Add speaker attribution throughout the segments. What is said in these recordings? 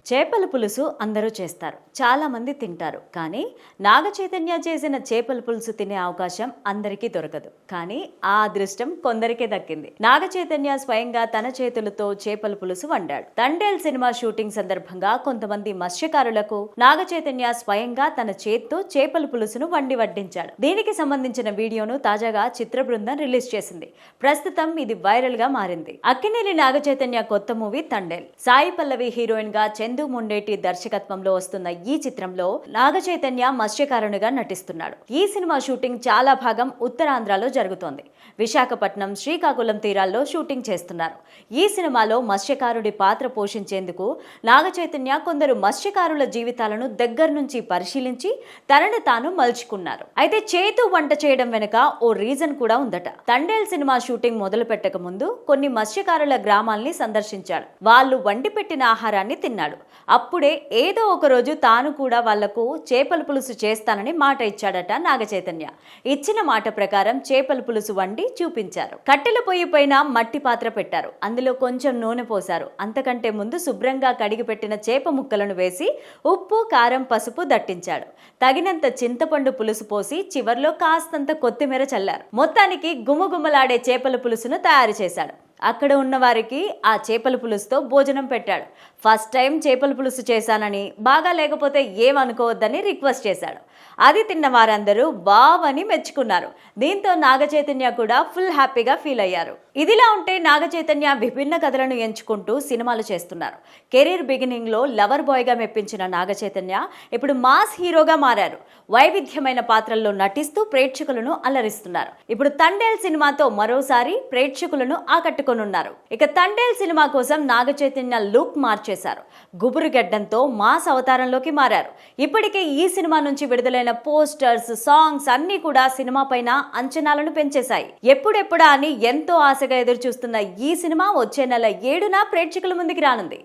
Speaker 1: చేపల పులుసు అందరూ చేస్తారు, చాలా మంది తింటారు. కానీ నాగ చైతన్య చేసిన చేపల పులుసు తినే అవకాశం అందరికీ దొరకదు. కానీ ఆ అదృష్టం కొందరికే దక్కింది. నాగ చైతన్య స్వయంగా తన చేతులతో చేపల పులుసు వండాడు. తండేల్ సినిమా షూటింగ్ సందర్భంగా కొంతమంది మత్స్యకారులకు నాగ చైతన్య స్వయంగా తన చేత్తో చేపల పులుసును వండి వడ్డించాడు. దీనికి సంబంధించిన వీడియోను తాజాగా చిత్ర బృందం రిలీజ్ చేసింది. ప్రస్తుతం ఇది వైరల్ గా మారింది. అక్కినేని నాగ చైతన్య కొత్త మూవీ తండేల్. సాయి పల్లవి హీరోయిన్ గా చందు ముండేటి దర్శకత్వంలో వస్తున్న ఈ చిత్రంలో నాగ చైతన్య మత్స్యకారునిగా నటిస్తున్నాడు. ఈ సినిమా షూటింగ్ చాలా భాగం ఉత్తరాంధ్రలో జరుగుతోంది. విశాఖపట్నం, శ్రీకాకుళం తీరాల్లో షూటింగ్ చేస్తున్నారు. ఈ సినిమాలో మత్స్యకారుడి పాత్ర పోషించేందుకు నాగ చైతన్య కొందరు మత్స్యకారుల జీవితాలను దగ్గర నుంచి పరిశీలించి తనను తాను మలుచుకున్నారు. అయితే చేతు వంట చేయడం వెనుక ఓ రీజన్ కూడా ఉందట. తండేల్ సినిమా షూటింగ్ మొదలు పెట్టక ముందు కొన్ని మత్స్యకారుల గ్రామాల్ని సందర్శించాడు. వాళ్ళు వండి పెట్టిన ఆహారాన్ని తిన్నాడు. అప్పుడే ఏదో ఒక రోజు తాను కూడా వాళ్లకు చేపల పులుసు చేస్తానని మాట ఇచ్చాడట నాగ చైతన్య. ఇచ్చిన మాట ప్రకారం చేపల పులుసు వండి చూపించారు. కట్టెల పొయ్యి పైన మట్టి పాత్ర పెట్టారు. అందులో కొంచెం నూనె పోశారు. అంతకంటే ముందు శుభ్రంగా కడిగి పెట్టిన చేప ముక్కలను వేసి ఉప్పు, కారం, పసుపు దట్టించాడు. తగినంత చింతపండు పులుసు పోసి చివర్లో కాస్తంత కొత్తిమీర చల్లారు. మొత్తానికి గుమగుమలాడే చేపల పులుసును తయారు చేశాడు. అక్కడ ఉన్న వారికి ఆ చేపల పులుసుతో భోజనం పెట్టాడు. ఫస్ట్ టైం చేపల పులుసు చేశానని, బాగా లేకపోతే ఏమనుకోవద్దని రిక్వెస్ట్ చేశాడు. అది తిన్న వారందరూ బావని మెచ్చుకున్నారు. దీంతో నాగ చైతన్య కూడా ఫుల్ హ్యాపీగా ఫీల్ అయ్యారు. ఇదిలా ఉంటే నాగ చైతన్య విభిన్న కథలను ఎంచుకుంటూ సినిమాలు చేస్తున్నారు. కెరీర్ బిగినింగ్ లో లవర్ బాయ్ గా మెప్పించిన నాగ చైతన్య ఇప్పుడు మాస్ హీరోగా మారారు. వైవిధ్యమైన పాత్రల్లో నటిస్తూ ప్రేక్షకులను అలరిస్తున్నారు. ఇప్పుడు తండేల్ సినిమాతో మరోసారి ప్రేక్షకులను ఆకట్టుకొనున్నారు. ఇక తండేల్ సినిమా కోసం నాగ చైతన్య లుక్ మార్చేశారు. గుబురు గడ్డంతో మాస్ అవతారంలోకి మారారు. ఇప్పటికే ఈ సినిమా నుంచి విడుదలైన పోస్టర్స్, సాంగ్స్ అన్ని కూడా సినిమా పైన అంచనాలను పెంచేశాయి. ఎప్పుడెప్పుడా అని ఎంతో ఆశగా ఎదురు చూస్తున్న ఈ సినిమా వచ్చే నెల 7న ప్రేక్షకుల ముందుకు రానుంది.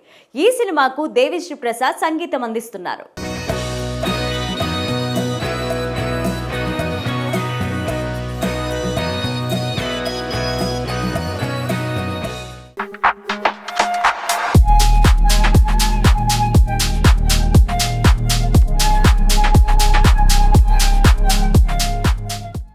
Speaker 1: ఈ సినిమాకు దేవిశ్రీ ప్రసాద్ సంగీతం అందిస్తున్నారు.